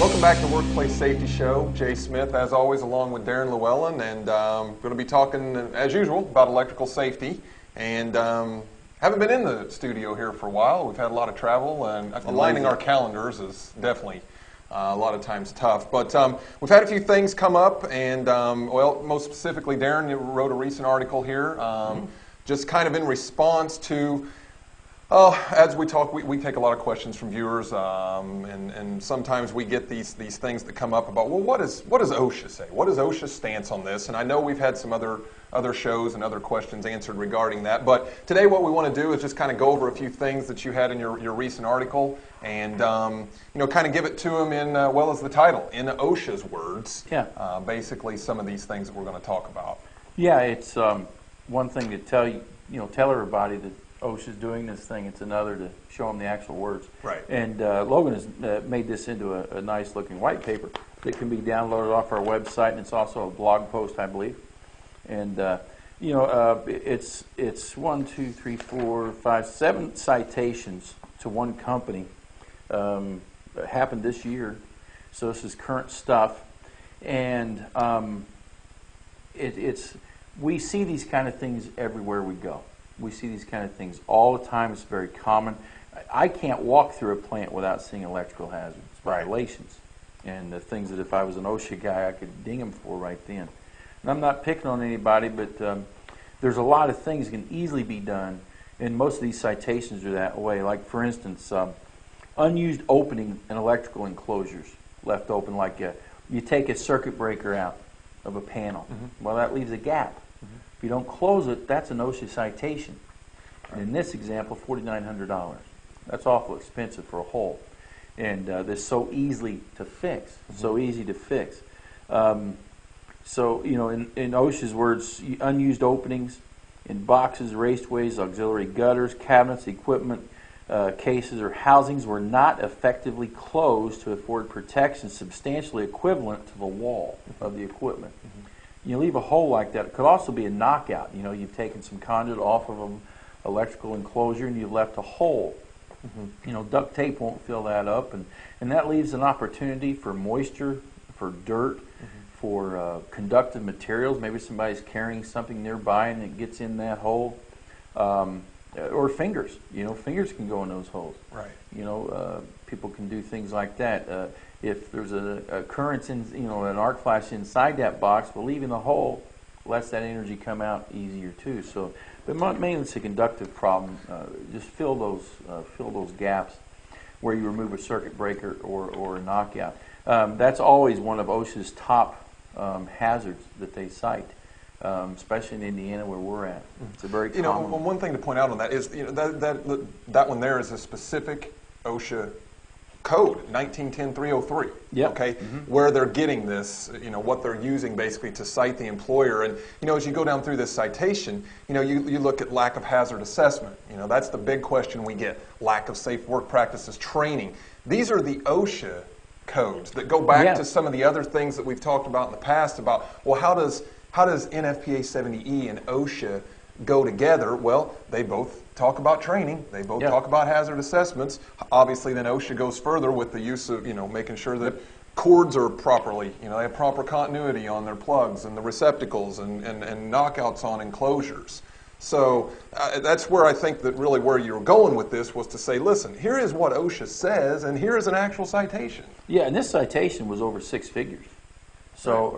Welcome back to the Workplace Safety Show. Jay Smith, as always, along with Darren Llewellyn, and going to be talking, as usual, about electrical safety. And haven't been in the studio here for a while. We've had a lot of travel, and aligning our calendars is definitely a lot of times tough. But we've had a few things come up, and well, most specifically, Darren wrote a recent article here, just kind of in response to. As we talk, we take a lot of questions from viewers, and sometimes we get these things that come up about, well, what does OSHA say? What is OSHA's stance on this? And I know we've had some other shows and other questions answered regarding that, but today what we want to do is just kind of go over a few things that you had in your recent article, and kind of give it to them in well as the title, in OSHA's words. Yeah. Basically, some of these things that we're going to talk about. Yeah, it's one thing to tell everybody that OSHA's doing this thing. It's another to show them the actual words. Right. And Logan has made this into a nice looking white paper that can be downloaded off our website, and it's also a blog post, I believe. And it's 1, 2, 3, 4, 5, 7 citations to one company. It happened this year, so this is current stuff. And we see these kind of things everywhere we go. We see these kind of things all the time. It's very common. I can't walk through a plant without seeing electrical hazards, violations, and the things that if I was an OSHA guy, I could ding them for right then. And I'm not picking on anybody, but there's a lot of things that can easily be done, and most of these citations are that way. Like, for instance, unused opening in electrical enclosures left open, like you take a circuit breaker out of a panel. Mm-hmm. Well, that leaves a gap. If you don't close it, that's an OSHA citation. And in this example, $4,900. That's awful expensive for a hole. And this so easily to fix, so easy to fix. So, in OSHA's words, unused openings in boxes, raceways, auxiliary gutters, cabinets, equipment, cases, or housings were not effectively closed to afford protection substantially equivalent to the wall of the equipment. You leave a hole like that. It could also be a knockout. You've taken some conduit off of an electrical enclosure and you've left a hole. Duct tape won't fill that up, and that leaves an opportunity for moisture, for dirt, for conductive materials. Maybe somebody's carrying something nearby and it gets in that hole. Or fingers. Fingers can go in those holes. Right. People can do things like that. If there's a current in, an arc flash inside that box, well, leaving the hole lets that energy come out easier too. So, but mainly it's a conductive problem. Just fill those gaps where you remove a circuit breaker or a knockout. That's always one of OSHA's top hazards that they cite. Especially in Indiana where we're at. It's a very common. One thing to point out on that is that one there is a specific OSHA code, 1910-303. Yep. Okay, where they're getting this, what they're using basically to cite the employer. And as you go down through this citation, you look at lack of hazard assessment. That's the big question we get. Lack of safe work practices training. These are the OSHA codes that go back to some of the other things that we've talked about in the past about, well, how does NFPA 70E and OSHA go together? Well, they both talk about training. They both talk about hazard assessments. Obviously, then OSHA goes further with the use of, making sure that cords are properly, they have proper continuity on their plugs and the receptacles and knockouts on enclosures. So that's where I think that really where you were going with this was to say, listen, here is what OSHA says, and here is an actual citation. Yeah, and this citation was over 6 figures. So,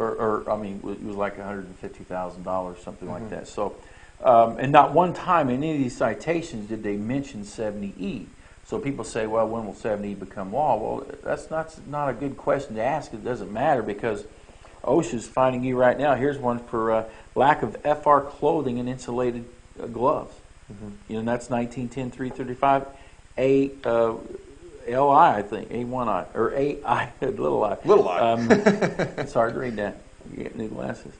it was like $150,000, something like that. So, and not one time in any of these citations did they mention 70E. So people say, well, when will 70E become law? Well, that's not a good question to ask. It doesn't matter because OSHA's finding you right now. Here's one for lack of FR clothing and insulated gloves. And that's 1910-335. LI, I think, A1I, or AI, little I. Little I. It's hard to read that. You get new glasses.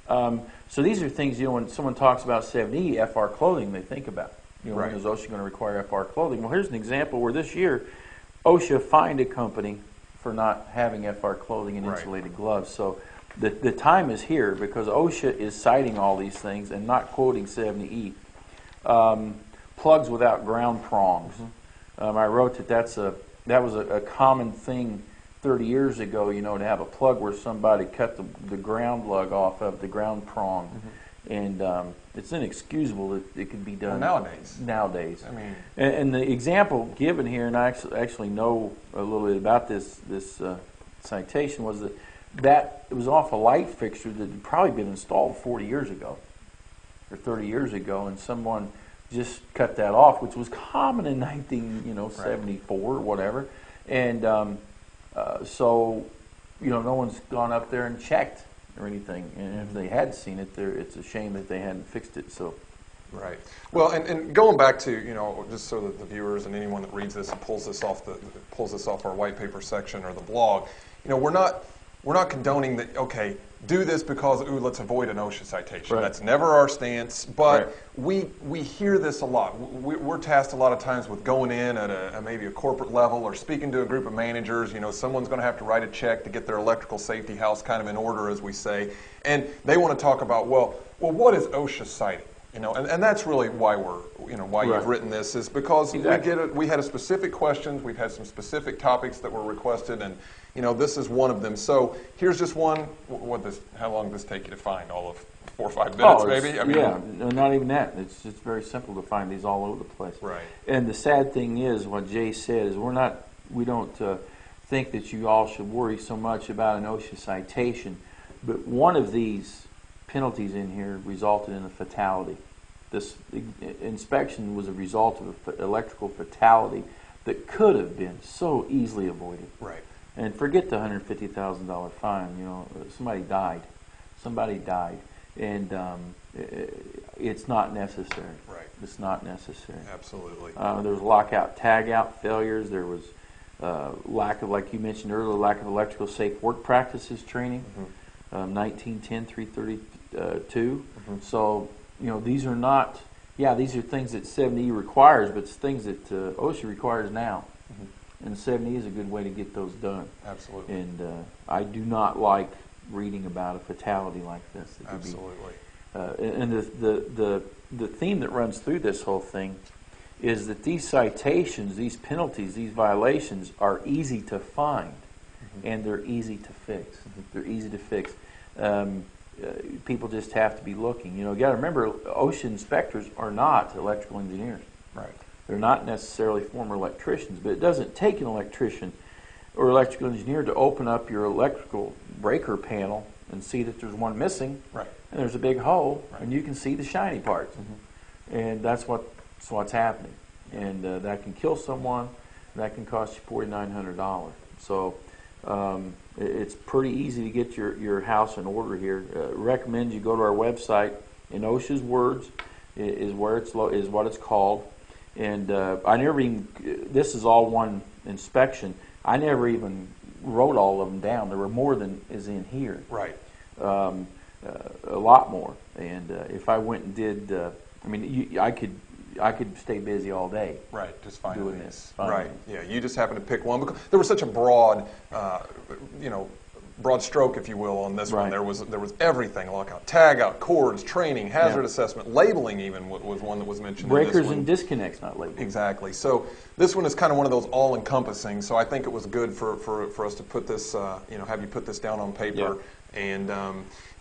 So these are things, when someone talks about 70E, FR clothing, they think about. When is OSHA going to require FR clothing? Well, here's an example where this year, OSHA fined a company for not having FR clothing and insulated gloves. So the time is here because OSHA is citing all these things and not quoting 70E. Plugs without ground prongs. I wrote that was a common thing 30 years ago, you know, to have a plug where somebody cut the ground lug off of the ground prong. And it's inexcusable that it could be done nowadays. I mean, and the example given here, and I actually know a little bit about this citation, was that it was off a light fixture that had probably been installed 40 years ago or 30 years ago, and someone just cut that off, which was common in 1974 or whatever. And so, you know, no one's gone up there and checked or anything, and if they had seen it, it's a shame that they hadn't fixed it. So, right. Well, and going back to, you know, just so that the viewers and anyone that reads this and pulls this off our white paper section or the blog, you know, we're not condoning that. Okay, do this because let's avoid an OSHA citation. Right. That's never our stance. But right. we hear this a lot. We're tasked a lot of times with going in at maybe a corporate level or speaking to a group of managers. You know, someone's going to have to write a check to get their electrical safety house kind of in order, as we say, and they want to talk about well, what is OSHA citing? You know, and that's really why right. you've written this, is because exactly. we had a specific questions, we've had some specific topics that were requested, and you know, this is one of them. So here's just one. How long does this take you to find? All of 4 or 5 minutes, maybe? I mean, yeah, not even that. It's just very simple to find these all over the place. Right. And the sad thing is, what Jay said is, we don't think that you all should worry so much about an OSHA citation, but one of these penalties in here resulted in a fatality. This inspection was a result of an electrical fatality that could have been so easily avoided. Right. And forget the $150,000 fine. You know, somebody died. And it's not necessary. Right. It's not necessary. Absolutely. There was lockout, tagout failures. There was lack of, like you mentioned earlier, lack of electrical safe work practices training. 1910-332. So, you know, these are not. Yeah, these are things that 70E requires, but it's things that OSHA requires now. And 70E is a good way to get those done. Absolutely. And I do not like reading about a fatality like this. Absolutely. And the theme that runs through this whole thing is that these citations, these penalties, these violations are easy to find, and they're easy to fix. They're easy to fix. People just have to be looking. You know, you got to remember, OSHA inspectors are not electrical engineers. Right. They're not necessarily former electricians, but it doesn't take an electrician or electrical engineer to open up your electrical breaker panel and see that there's one missing, right, and there's a big hole, right, and you can see the shiny parts. And that's what's happening. And that can kill someone. That can cost you $4,900. So it's pretty easy to get your house in order here. Recommend you go to our website. In OSHA's words is what it's called. And I never even, this is all one inspection. I never even wrote all of them down. There were more than is in here. Right. A lot more. And if I went and did, I could stay busy all day. Right. Just finding doing these. this. Right. Yeah. You just happened to pick one because there was such a broad, broad stroke, if you will, on this one. There was everything: lockout, tagout, cords, training, hazard assessment, labeling. Even was one that was mentioned. Breakers in this one. and disconnects not labeled. Exactly. So this one is kind of one of those all-encompassing. So I think it was good for us to put this, have you put this down on paper. Yeah. And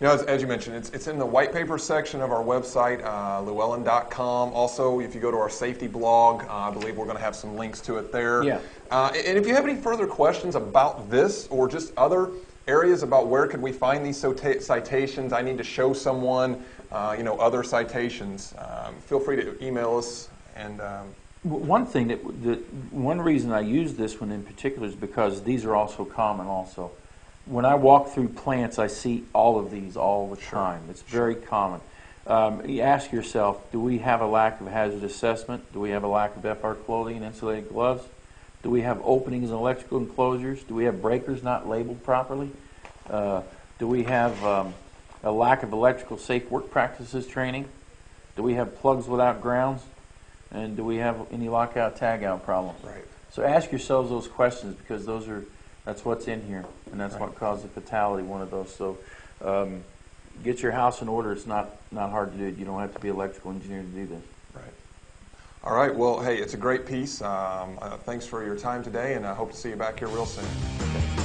as you mentioned, it's in the white paper section of our website, llewellyn.com. Also, if you go to our safety blog, I believe we're going to have some links to it there. Yeah. And if you have any further questions about this or just other areas about where could we find these citations, I need to show someone, other citations, feel free to email us. And one thing one reason I use this one in particular is because these are also common also. When I walk through plants, I see all of these all the time. It's very common. You ask yourself, do we have a lack of hazard assessment? Do we have a lack of FR clothing and insulated gloves? Do we have openings in electrical enclosures? Do we have breakers not labeled properly? Do we have a lack of electrical safe work practices training? Do we have plugs without grounds? And do we have any lockout tagout problems? Right. So ask yourselves those questions, because that's what's in here, and that's what caused the fatality, one of those. So get your house in order. It's not hard to do. You don't have to be an electrical engineer to do this. Right. All right. Well, hey, it's a great piece. Thanks for your time today, and I hope to see you back here real soon. Okay.